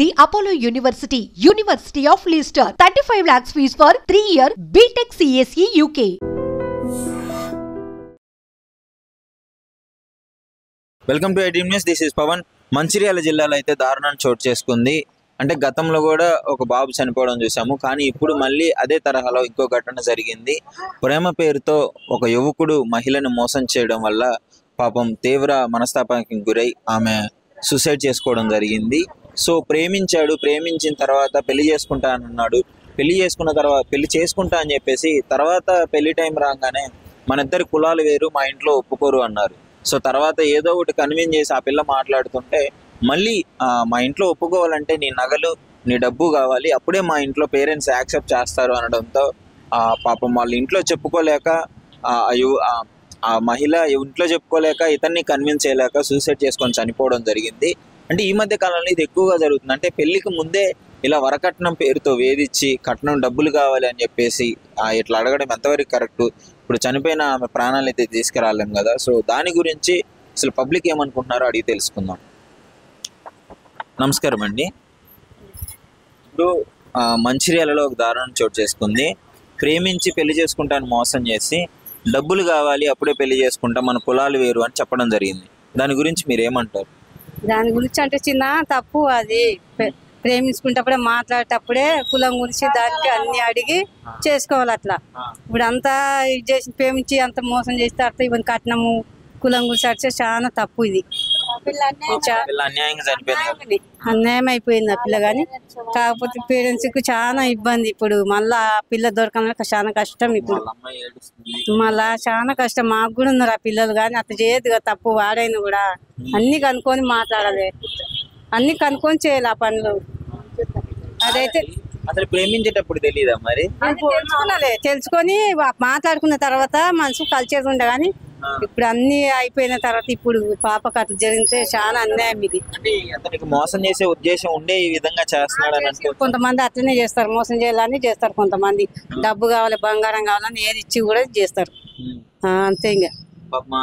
The Apollo University, University of Leicester, 35 lakhs fees for 3-year BTech CSE UK. Welcome to iDream news. This is Pavan. Mancherial జిల్లాలో అయితే దారుణం చోటు చేసుకుంది. అంటే గతంలో కూడా ఒక బాబు చనిపోవడం చూసాము, కానీ ఇప్పుడు మళ్ళీ అదే తరహాలో ఇంకో ఘటన జరిగింది. ప్రేమ పేరుతో ఒక యువకుడు మహిళను మోసం చేయడం వల్ల పాపం తీవ్ర మనస్తాపానికి గురై ఆమె సూసైడ్ చేసుకోవడం జరిగింది. సో ప్రేమించిన తర్వాత పెళ్లి చేసుకుంటా అని అన్నాడు. పెళ్లి చేసుకుంటా అని చెప్పేసి తర్వాత పెళ్లి టైం రాగానే మన ఇద్దరి కులాలు వేరు, మా ఇంట్లో ఒప్పుకోరు అన్నారు. సో తర్వాత ఏదో ఒకటి కన్విన్స్ చేసి ఆ పిల్ల మాట్లాడుతుంటే మళ్ళీ మా ఇంట్లో ఒప్పుకోవాలంటే నీ నగలు, నీ డబ్బు కావాలి, అప్పుడే మా ఇంట్లో పేరెంట్స్ యాక్సెప్ట్ చేస్తారు అనడంతో పాపం వాళ్ళ ఇంట్లో చెప్పుకోలేక ఆ మహిళ ఇంట్లో చెప్పుకోలేక ఇతన్ని కన్విన్స్ చేయలేక సూసైడ్ చేసుకొని చనిపోవడం జరిగింది. అంటే ఈ మధ్య కాలంలో ఇది ఎక్కువగా జరుగుతుంది. అంటే పెళ్లికి ముందే ఇలా వరకట్నం పేరుతో వేధించి కట్నం డబ్బులు కావాలి అని చెప్పేసి ఇట్లా అడగడం ఎంతవరకు కరెక్ట్? ఇప్పుడు చనిపోయిన ఆమె ప్రాణాలు అయితే తీసుకురాలేం కదా. సో దాని గురించి అసలు పబ్లిక్ ఏమనుకుంటున్నారో అడిగి తెలుసుకుందాం. నమస్కారం అండి. ఇప్పుడు మంచిర్యాలలో ఒక దారుణం చోటు చేసుకుంది. ప్రేమించి పెళ్లి చేసుకుంటాను మోసం చేసి డబ్బులు కావాలి, అప్పుడే పెళ్లి చేసుకుంటా, మన కులాలు వేరు అని చెప్పడం జరిగింది. దాని గురించి మీరు ఏమంటారు? దాని గురించి అంటే చిన్న తప్పు అది. ప్రేమించుకుంటప్పుడే మాట్లాడేటప్పుడే కులం గురించి దానికి అన్ని అడిగి చేసుకోవాలి. అట్లా ఇప్పుడు అంతా ఇది చేసి ప్రేమించి అంత మోసం చేస్తే అర్థం ఇవన్నీ కట్నము కులం గురించి అడితే చాలా తప్పు. ఇది అన్యాయం అయిపోయింది ఆ పిల్ల. కానీ కాకపోతే పేరెంట్స్ కు చాలా ఇబ్బంది. ఇప్పుడు మళ్ళా పిల్ల దొరకడం చాలా కష్టం. ఇప్పుడు మళ్ళా చాలా కష్టం. మాకు కూడా ఉన్నారు ఆ పిల్లలు, కానీ అట్లా చేయదు కదా. తప్పు వాడైనా కూడా అన్ని కనుక్కొని మాట్లాడాలి, అన్ని కనుక్కొని చేయాలి ఆ పనులు. అదైతే అసలు ప్రేమించేటప్పుడు తెలియదా మరి? తెలుసుకొని మాట్లాడుకున్న తర్వాత మనసు కలిసేది ఉండే. కానీ ఇప్పుడు అన్ని అయిపోయిన తర్వాత ఇప్పుడు పాపకు అట్లా జరిగితే చాలా అన్యాయం. ఇది అతనికి మోసం చేసే ఉద్దేశం ఉండే ఈ విధంగా చేస్తున్నాడు. కొంతమంది అట్లనే చేస్తారు, మోసం చేయాలని చేస్తారు. కొంతమంది డబ్బు కావాలి, బంగారం కావాలని ఏది ఇచ్చి కూడా చేస్తారు. అంతే. ఇంకా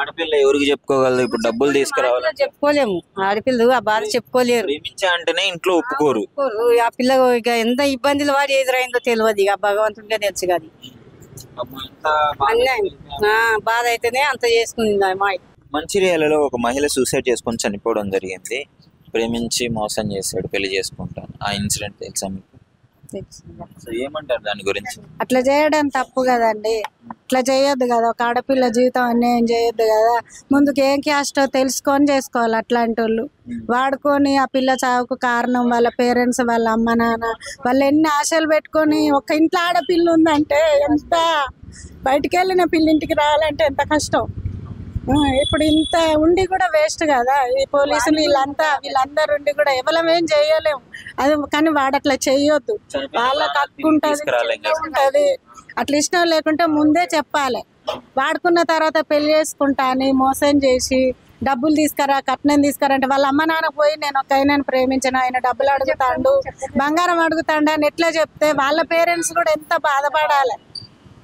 ఆడపిల్ల ఎవరికి చెప్పుకోగలదు? ఇప్పుడు డబ్బులు తీసుకురావాలి చెప్పుకోలేము. ఆడపిల్లలు ఆ బాధ చెప్పుకోలేరు. ప్రేమించా అంటేనే ఇంట్లో ఒప్పుకోరు. ఆ పిల్ల ఇక ఎంత ఇబ్బందులు వాడి ఎదురైందో తెలియదు. ఇక భగవంతుడికే తెలుసు. కానీ అన్యాయం బాధ అయితేనే అంత చేసుకుంది అమ్మాయి. మంచిర్యాలలో ఒక మహిళ సూసైడ్ చేసుకొని చనిపోవడం జరిగింది. ప్రేమించి మోసం చేశాడు, పెళ్లి చేసుకుంటాను. ఆ ఇన్సిడెంట్ తెలుసా మీకు? ఏమంటారు దాని గురించి? అట్లా చేయడం తప్పు కదండి. అట్లా చేయొద్దు కదా. ఒక ఆడపిల్ల జీవితం అన్యాయం చేయొద్దు కదా. ముందుకు ఏం క్యాస్టో తెలుసుకొని చేసుకోవాలి. అట్లాంటి వాళ్ళు వాడుకొని ఆ పిల్ల చావుకు కారణం వాళ్ళ పేరెంట్స్, వాళ్ళ అమ్మ నాన్న, వాళ్ళు ఎన్ని ఆశలు పెట్టుకొని ఒక ఇంట్లో ఆడపిల్ల ఉందంటే ఎంత, బయటికి వెళ్ళిన పిల్లింటికి రావాలంటే ఎంత కష్టం. ఇప్పుడు ఇంత ఉండి కూడా వేస్ట్ కదా. ఈ పోలీసులు వీళ్ళందరూ ఉండి కూడా ఎవరం ఏం చేయలేము. అది కానీ వాడట్లా చెయ్యొద్దు. వాళ్ళకి హక్కుంటది. అట్లా ఇష్టం లేకుంటే ముందే చెప్పాలి. వాడుకున్న తర్వాత పెళ్లి చేసుకుంటా అని మోసం చేసి డబ్బులు తీసుకురా, కట్నం తీసుకురా అంటే వాళ్ళ అమ్మ నాన్న పోయి నేను ఒక ఆయనను ప్రేమించిన, ఆయన డబ్బులు అడుగుతాండు, బంగారం అడుగుతాండు అని ఎట్లా చెప్తే వాళ్ళ పేరెంట్స్ కూడా ఎంత బాధపడాలి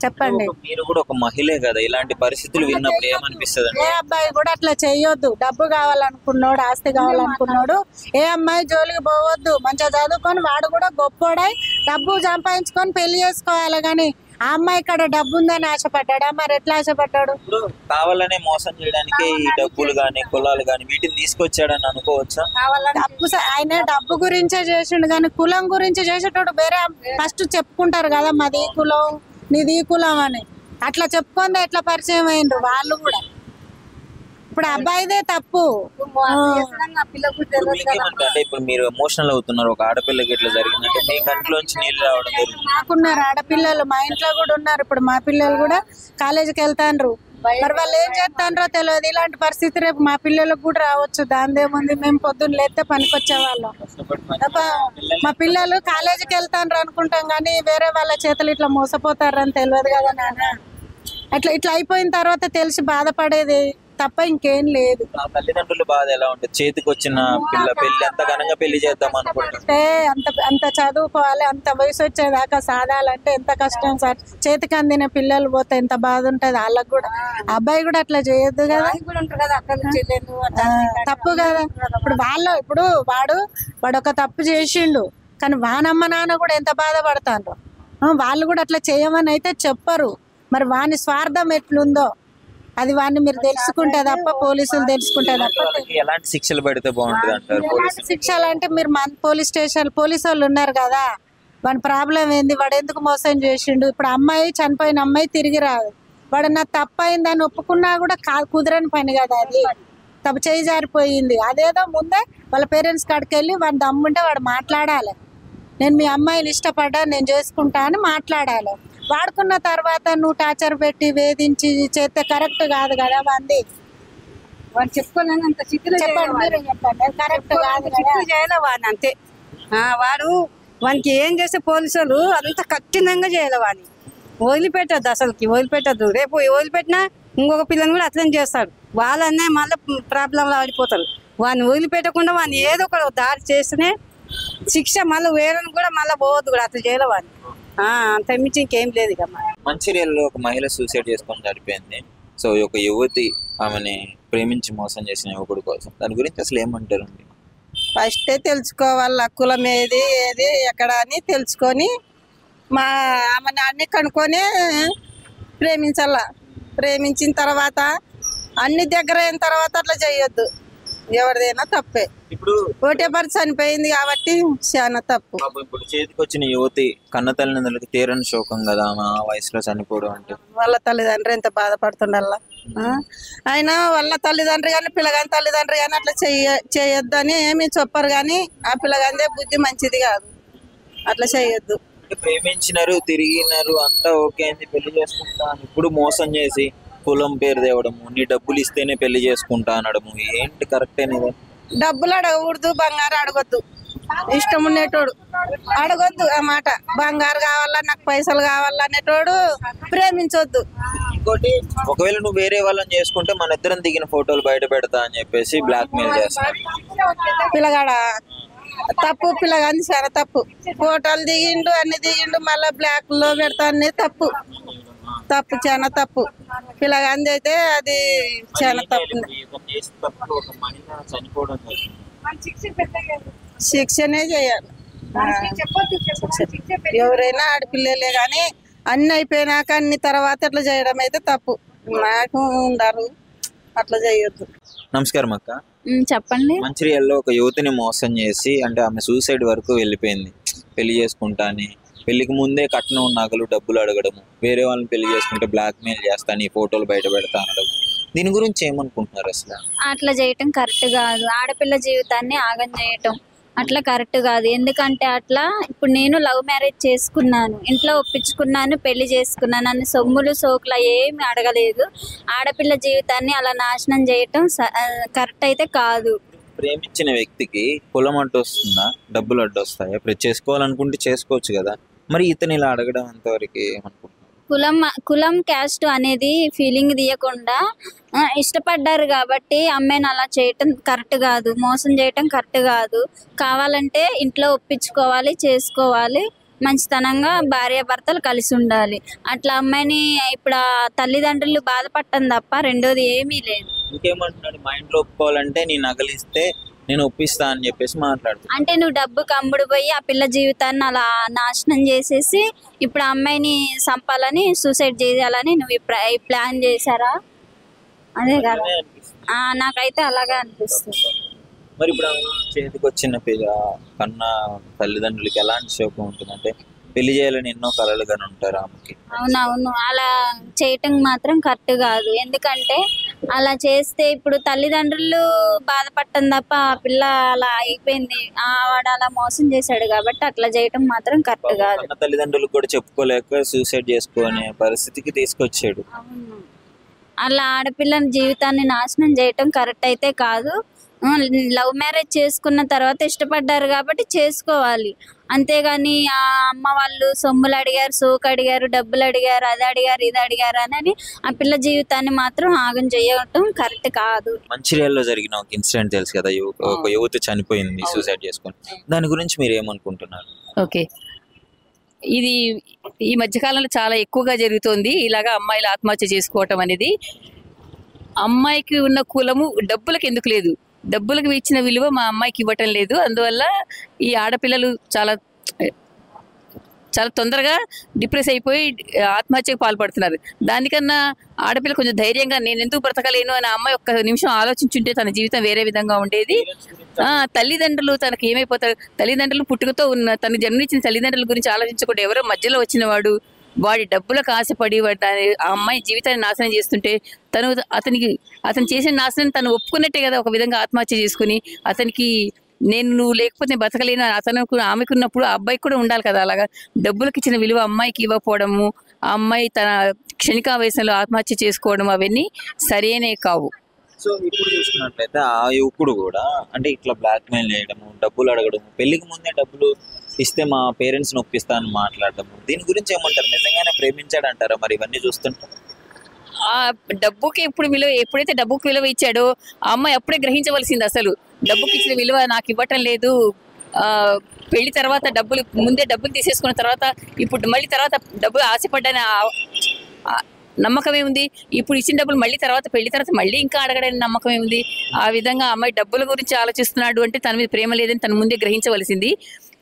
చెప్పండి. మీరు కూడా ఒక మహిళే కదా, ఇలాంటి పరిస్థితులు విన్నప్పుడు ఏమనిపిస్తుంది? ఏ అబ్బాయి కూడా అట్లా చెయ్యొద్దు. డబ్బు కావాలనుకున్నాడు, ఆస్తి కావాలనుకున్నాడు, ఏ అమ్మాయి జోలికి పోవద్దు. మంచిగా చదువుకొని వాడు కూడా గొప్పోడై డబ్బు సంపాదించుకొని పెళ్లి చేసుకోవాలి. కానీ ఆ అమ్మాయి ఇక్కడ డబ్బు ఉందని ఆశపడ్డాడా? మరి ఎట్లా ఆశపడ్డాడు? కావాలనే మోసం చేయడానికి ఈ డబ్బులు గాని కులాలు గాని వీటిని తీసుకొచ్చాడని అనుకోవచ్చా? డబ్బు ఆయన డబ్బు గురించే చేసిండు, కానీ కులం గురించి చేసేటోడు వేరే ఫస్ట్ చెప్పుకుంటారు కదా, మాది ఈ కులం నీది ఈ కులం అని. అట్లా చెప్పుకుంది ఎట్లా పరిచయం అయిండ్రు వాళ్ళు కూడా. ఇప్పుడు అబ్బాయిదే తప్పు. అంటే ఇప్పుడు మీరు ఎమోషనల్ అవుతున్నారు. ఒక ఆడపిల్లకి ఇట్లా జరిగిందంటే మీ కంట్లోంచి నీళ్ళు రావడం జరిగింది. నాకున్నారు ఆడపిల్లలు, మా ఇంట్లో కూడా ఉన్నారు. ఇప్పుడు మా పిల్లలు కూడా కాలేజీకి వెళ్తాండ్రు. మరి వాళ్ళు ఏం చేస్తాండ్రో తెలియదు. ఇలాంటి పరిస్థితి రేపు మా పిల్లలకు కూడా రావచ్చు. దానిదేముంది, మేము పొద్దున్న లేస్తే పనికొచ్చే వాళ్ళం. మా పిల్లలు కాలేజీకి వెళ్తాండ్రు అనుకుంటాం, కానీ వేరే వాళ్ళ చేతులు ఇట్లా మోసపోతారని తెలియదు కదా నాన్న. ఇట్లా అయిపోయిన తర్వాత తెలిసి బాధపడేది తప్ప ఇంకేం లేదు. ఆ తల్లిదండ్రుల బాధ ఎలా ఉంటుంది? చేతికి వచ్చిన పిల్ల పెళ్లి ఎంత ఘనంగా పెళ్లి చేద్దాం అనుకుంటారు. అంటే అంత అంత చదువుకోవాలి, అంత వయసు వచ్చేదాకా సాధాలంటే ఎంత కష్టం సార్. చేతికి అందిన పిల్లలు పోతే ఎంత బాధ ఉంటది వాళ్ళకి కూడా. అబ్బాయి కూడా అట్లా చేయొద్దు కదా, తప్పు కదా. ఇప్పుడు వాడు ఒక తప్పు చేసిండు, కానీ వానమ్మ నాన్న కూడా ఎంత బాధపడతారు. వాళ్ళు కూడా అట్లా చేయమని అయితే చెప్పరు. మరి వాని స్వార్థం ఎట్లుందో అది వాడిని మీరు తెలుసుకుంటే తప్ప, పోలీసులు తెలుసుకుంటే తప్ప. ఎలాంటి శిక్షలు పెడితే బాగుంటుంది అంటారు? శిక్షలు అంటే మీరు మన పోలీస్ స్టేషన్ పోలీసు వాళ్ళు ఉన్నారు కదా, వాడి ప్రాబ్లం ఏంది, వాడు ఎందుకు మోసం చేసిండు. ఇప్పుడు అమ్మాయి చనిపోయిన అమ్మాయి తిరిగి రాదు, వాడు నా తప్పైందని ఒప్పుకున్నా కూడా కుదరని పని కదా అది. తప్పు చేయి జారిపోయింది, అదేదో ముందే వాళ్ళ పేరెంట్స్ కాడికి వెళ్ళి వాడి దమ్ముంటే వాడు మాట్లాడాలి. నేను మీ అమ్మాయిని ఇష్టపడ్డా, నేను చేసుకుంటా అని మాట్లాడాలి. వాడుకున్న తర్వాత నువ్వు టార్చర్ పెట్టి వేధించి చేస్తే కరెక్ట్ కాదు కదా. వాంది వాడు చెప్పుకోలేనంత చెప్పండి, కరెక్ట్ కాదు చేయాలి వాడిని అంతే. వాడు వానికి ఏం చేస్తే పోలీసులు అంత కఠినంగా చేయాలి. వాడిని వదిలిపెట్టద్దు, అసలుకి వదిలిపెట్టద్దు. రేపు వదిలిపెట్టినా ఇంకొక పిల్లని కూడా అట్లనే చేస్తాడు. వాళ్ళనే మళ్ళీ ప్రాబ్లంలో ఆడిపోతారు. వాడిని వదిలిపెట్టకుండా వాడిని ఏదో ఒక దారి చేస్తేనే శిక్ష మళ్ళీ వేరని కూడా మళ్ళీ పోవద్దు కూడా, అట్లా చేయాలి వాడిని. అంత మించి ఇంకేం లేదు ఇక. మంచిర్యాలలో ఒక మహిళ సూసైడ్ చేసుకొని చనిపోయింది. సో ఒక యువతి ఆమెని ప్రేమించి మోసం చేసిన యువకుడి కోసం, దాని గురించి అసలు ఏమంటారు? ఫస్ట్ తెలుసుకోవాలి కులం ఏది ఎక్కడ అని తెలుసుకొని ఆమెను అన్ని కనుక్కొని ప్రేమించాల. ప్రేమించిన తర్వాత అన్ని దగ్గర అయిన తర్వాత అట్లా చేయొద్దు. ఎవరిదైనా తప్పే. ఇప్పుడు ఒకటే పరి చనిపోయింది కాబట్టి చాలా తప్పు. ఇప్పుడు చేతికి వచ్చిన యువతి కన్న తల్లిదండ్రులకి తీరని శోకం కదా, ఆ వయసులో చనిపోవడం అంటే. వాళ్ళ తల్లిదండ్రులు ఎంత బాధపడుతుండల్లా. అయినా వాళ్ళ తల్లిదండ్రి కానీ పిల్లగాని తల్లిదండ్రి కానీ అట్లా చేయొద్దు అని ఏమి చెప్పరు. కానీ ఆ పిల్లగాందే బుద్ధి మంచిది కాదు, అట్లా చేయొద్దు. ప్రేమించినారు, తిరిగినారు, అంతా ఓకే అయింది, పెళ్లి చేసుకుంటా అని ఇప్పుడు మోసం చేసి కులం పేరు తేవడము, నీ డబ్బులు ఇస్తేనే పెళ్లి చేసుకుంటా అనడము ఏంటి కరెక్టేనేది? డబ్బులు అడగకూడదు, బంగారు అడగొద్దు. ఇష్టం ఉండేటోడు అడగొద్దు ఆ మాట. బంగారు కావాలా, నాకు పైసలు కావాలా అనేటోడు ప్రేమించొద్దు. ఇంకోటి, ఒకవేళ నువ్వు వేరే వాళ్ళని చేసుకుంటే మన ఇద్దరం దిగిన ఫోటోలు బయట పెడతా అని చెప్పేసి బ్లాక్ మెయిల్ చేస్తాను. పిల్లగాడ తప్పు, పిల్లగాంది చాలా తప్పు. ఫోటోలు దిగిండు, అన్ని దిగిండు, మళ్ళీ బ్లాక్ లో పెడతా అనేది తప్పు. తప్పు, చాలా తప్పు. పిల్లగాంది అయితే అది చాలా తప్పు. శిక్షనే చేయాలి. ఎవరైనా ఆడపిల్లలే కానీ అన్ని అయిపోయినాక అన్ని తర్వాత అట్లా చేయడం అయితే తప్పు. నాకు ఉండరు, అట్లా చేయొద్దు. నమస్కారం అక్క. చెప్పండి. మంచిర్యాలలో ఒక యువతిని మోసం చేసి, అంటే ఆమె సూసైడ్ వరకు వెళ్ళిపోయింది. పెళ్లి చేసుకుంటా అని, పెళ్లికి ముందే కట్నం నగలు డబ్బులు అడగడము, వేరే వాళ్ళని పెళ్లి చేసుకుంటే బ్లాక్ మెయిల్ చేస్తాను, ఈ ఫోటోలు బయట పెడతా అనడం, దీని గురించి ఏమనుకుంటున్నారు అసలు? అట్లా చేయటం కరెక్ట్ కాదు. ఆడపిల్ల జీవితాన్ని ఆగం చేయటం అట్లా కరెక్ట్ కాదు. ఎందుకంటే అట్లా ఇప్పుడు నేను లవ్ మ్యారేజ్ చేసుకున్నాను, ఇంట్లో ఒప్పించుకున్నాను, పెళ్లి చేసుకున్నాను, నన్ను సొమ్ములు సోకులు ఏమి అడగలేదు. ఆడపిల్ల జీవితాన్ని అలా నాశనం చేయటం కరెక్ట్ అయితే కాదు. ప్రేమించిన వ్యక్తికి కులం అడ్డు వస్తుందా, డబ్బులు అడ్డు వస్తాయా? ఇప్పుడు చేసుకోవాలనుకుంటే చేసుకోవచ్చు కదా, మరి ఇతను ఇలా అడగడం ఎంతవరకు ఏమనుకుంటున్నారు? కులం క్యాస్ట్ అనేది ఫీలింగ్ తీయకుండా ఇష్టపడ్డారు కాబట్టి అమ్మాయిని అలా చేయటం కరెక్ట్ కాదు, మోసం చేయటం కరెక్ట్ కాదు. కావాలంటే ఇంట్లో ఒప్పించుకోవాలి, చేసుకోవాలి, మంచితనంగా భార్యాభర్తలు కలిసి ఉండాలి. అట్లా అమ్మాయిని ఇప్పుడు తల్లిదండ్రులు బాధపడటం తప్ప రెండోది ఏమీ లేదు. ఇంకేమంటున్నాడు, మా ఇంట్లో ఒప్పుకోవాలంటే నీ నగలిస్తే నేను ఒప్పిస్తా అని చెప్పేసి మాట్లాడుతా. అంటే నువ్వు డబ్బు కమ్ముడు పోయి ఆ పిల్ల జీవితాన్ని అలా నాశనం చేసేసి ఇప్పుడు ఆ అమ్మాయిని చంపాలని, సూసైడ్ చేయాలని నువ్వు ప్లాన్ చేశారా? అదే కదా, నాకైతే అలాగే అనిపిస్తుంది. మరి ఇప్పుడు చేతికి వచ్చిన కన్న తల్లిదండ్రులకి ఎలాంటి శోకం ఉంటుంది? అంటే పెళ్లి చేయాలని ఎన్నో కలలు కానీ ఉంటారు ఆమెకి. అవునవును, అలా చేయటం మాత్రం కరెక్ట్ కాదు. ఎందుకంటే అలా చేస్తే ఇప్పుడు తల్లిదండ్రులు బాధపడటం తప్ప ఆ పిల్ల అలా అయిపోయింది, వాడు అలా మోసం చేశాడు కాబట్టి అట్లా చేయటం మాత్రం కరెక్ట్ కాదు. తల్లిదండ్రులకు కూడా చెప్పుకోలేక సూసైడ్ చేసుకునే పరిస్థితికి తీసుకొచ్చాడు. అవును, అలా ఆడపిల్ల జీవితాన్ని నాశనం చేయటం కరెక్ట్ అయితే కాదు. లవ్ మ్యారేజ్ చేసుకున్న తర్వాత ఇష్టపడ్డారు కాబట్టి చేసుకోవాలి, అంతేగాని ఆ అమ్మ వాళ్ళు సొమ్ములు అడిగారు, సోకు అడిగారు, డబ్బులు అడిగారు, అది అడిగారు, ఇది అడిగారు అని ఆ పిల్ల జీవితాన్ని మాత్రం ఆగం చేయటం కరెక్ట్ కాదు. మంచిర్యాలలో జరిగిన ఒక ఇన్సిడెంట్ తెలుసు కదా, ఒక యువత చనిపోయింది సూసైడ్ చేసుకొని, దాని గురించి మీరు ఏమనుకుంటున్నారు? ఓకే, ఇది ఈ మధ్యకాలంలో చాలా ఎక్కువగా జరుగుతోంది. ఇలాగా అమ్మాయిలు ఆత్మహత్య చేసుకోవటం అనేది. అమ్మాయికి ఉన్న కులము డబ్బులకు ఎందుకు లేదు, డబ్బులకు ఇచ్చిన విలువ మా అమ్మాయికి ఇవ్వటం లేదు. అందువల్ల ఈ ఆడపిల్లలు చాలా చాలా తొందరగా డిప్రెస్ అయిపోయి ఆత్మహత్యకు పాల్పడుతున్నారు. దానికన్నా ఆడపిల్ల కొంచెం ధైర్యంగా నేను ఎందుకు బ్రతకలేను అని అమ్మాయి ఒక్క నిమిషం ఆలోచించుంటే తన జీవితం వేరే విధంగా ఉండేది. తల్లిదండ్రులు తనకు ఏమైపోతారు, తల్లిదండ్రులు పుట్టుకతో ఉన్న తనకు జన్మనిచ్చిన తల్లిదండ్రుల గురించి ఆలోచించకుండా ఎవరో మధ్యలో వచ్చిన వాడి డబ్బులకు ఆశపడి ఆ అమ్మాయి జీవితాన్ని నాశనం చేస్తుంటే అతను చేసిన నాశనం తను ఒప్పుకున్నట్టే కదా ఒక విధంగా ఆత్మహత్య చేసుకుని. అతనికి నువ్వు లేకపోతే బతకలేను ఆమెకున్నప్పుడు ఆ అబ్బాయికి కూడా ఉండాలి కదా. అలాగా డబ్బులకు ఇచ్చిన విలువ అమ్మాయికి ఇవ్వకపోవడము, ఆ అమ్మాయి తన క్షణికావేశంలో ఆత్మహత్య చేసుకోవడం అవన్నీ సరైనవి కావు. సో ఇప్పుడు చూసుకున్నట్లయితే ఆ యువకుడు కూడా అంటే ఇట్లా బ్లాక్ మెయిల్ చేయడము, డబ్బులు అడగడము, పెళ్లికి ముందే డబ్బులు ఇస్తే మా పేరెంట్స్ నొప్పిస్తా అని మాట్లాడటము, దీని గురించి ఏమంటారు? నిజంగానే ప్రేమించాడు అంటారా మరి ఇవన్నీ చూస్తుంటే? ఆ డబ్బుకి ఎప్పుడైతే డబ్బుకి విలువ ఇచ్చాడో ఆ అమ్మాయి అప్పుడే గ్రహించవలసింది. అసలు డబ్బుకి ఇచ్చిన విలువ నాకు ఇవ్వటం లేదు, పెళ్లి తర్వాత ముందే డబ్బులు తీసేసుకున్న తర్వాత ఇప్పుడు మళ్ళీ తర్వాత డబ్బులు ఆశపడ్డాని నమ్మకం ఏముంది? ఇప్పుడు ఇచ్చిన డబ్బులు మళ్ళీ తర్వాత పెళ్లి తర్వాత మళ్ళీ ఇంకా అడగడానికి నమ్మకం ఏముంది? ఆ విధంగా అమ్మాయి డబ్బుల గురించి ఆలోచిస్తున్నాడు అంటే తన మీద ప్రేమ లేదని తను ముందే గ్రహించవలసింది.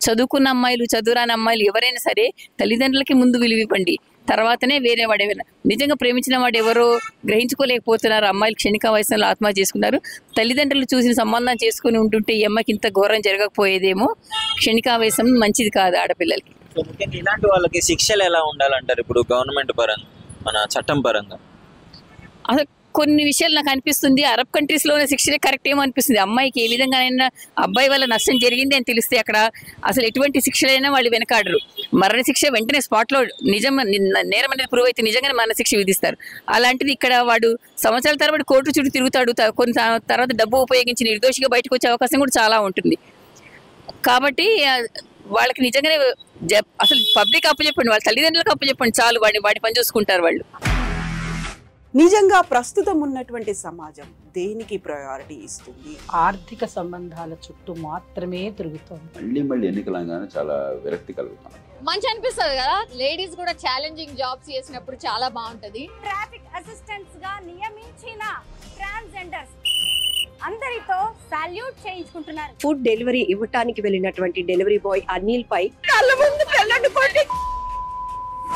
చదువుకున్న అమ్మాయిలు, చదువురాని అమ్మాయిలు ఎవరైనా సరే తల్లిదండ్రులకి ముందు విలువ ఇవ్వండి, తర్వాతనే వేరే వాడు ఎవరైనా. నిజంగా ప్రేమించిన వాడు ఎవరో గ్రహించుకోలేకపోతున్నారు. అమ్మాయిలు క్షణిక వయసులో ఆత్మహత్య చేసుకున్నారు. తల్లిదండ్రులు చూసిన సంబంధం చేసుకుని ఉంటుంటే ఈ అమ్మాయికి ఇంత ఘోరం జరగకపోయేదేమో. క్షణికావేశం మంచిది కాదు ఆడపిల్లలకి. సో ముఖ్యంగా ఇలాంటి వాళ్ళకి శిక్షలు ఎలా ఉండాలంటారు ఇప్పుడు గవర్నమెంట్ పరంగా, మన చట్టం పరంగా? అసలు కొన్ని విషయాలు నాకు అనిపిస్తుంది అరబ్ కంట్రీస్లోనే శిక్షనే కరెక్ట్ ఏమో అనిపిస్తుంది. అమ్మాయికి ఏ విధంగానైనా అబ్బాయి వల్ల నష్టం జరిగింది అని తెలిస్తే అక్కడ అసలు ఎటువంటి శిక్షలైనా వాళ్ళు వెనకాడరు. మరణ శిక్ష వెంటనే స్పాట్లో నేరం అనేది ప్రూవ్ అయితే నిజంగానే మరణ శిక్ష విధిస్తారు. అలాంటిది ఇక్కడ వాడు సంవత్సరాల తరబడి కోర్టు చుట్టూ తిరుగుతాడు, కొన్ని తర్వాత డబ్బు ఉపయోగించి నిర్దోషిగా బయటకు వచ్చే అవకాశం కూడా చాలా ఉంటుంది. కాబట్టి వాళ్ళకి నిజంగానే అసలు పబ్లిక్ అప్పచెప్పండి, వాళ్ళ తల్లిదండ్రులకు అప్పచెప్పండి, చాలు వాడి పని చూసుకుంటారు వాళ్ళు. నిజంగా ప్రస్తుతం ఉన్నటువంటి సమాజం దేనికి ప్రయారిటీ ఇస్తుంది? ఆర్థిక సంబంధాల చుట్టూ మాత్రమే తిరుగుతుంది. మళ్ళీ ఎన్నికలంగానే చాలా విరక్తి కలుగుతాం. మంచి అనిపిస్తుంది కదా, లేడీస్ కూడా ఛాలెంజింగ్ జాబ్స్ చేసినప్పుడు చాలా బాగుంటది. ట్రాఫిక్ అసిస్టెంట్స్ గా నియమించిన ట్రాన్స్జెండర్స్ అందరితో సాల్యూట్ చేయించుకుంటున్నారు. ఫుడ్ డెలివరీ ఇవ్వటానికి వెళ్ళినటువంటి డెలివరీ బాయ్ అనిల్ పై కళ్ళ ముందు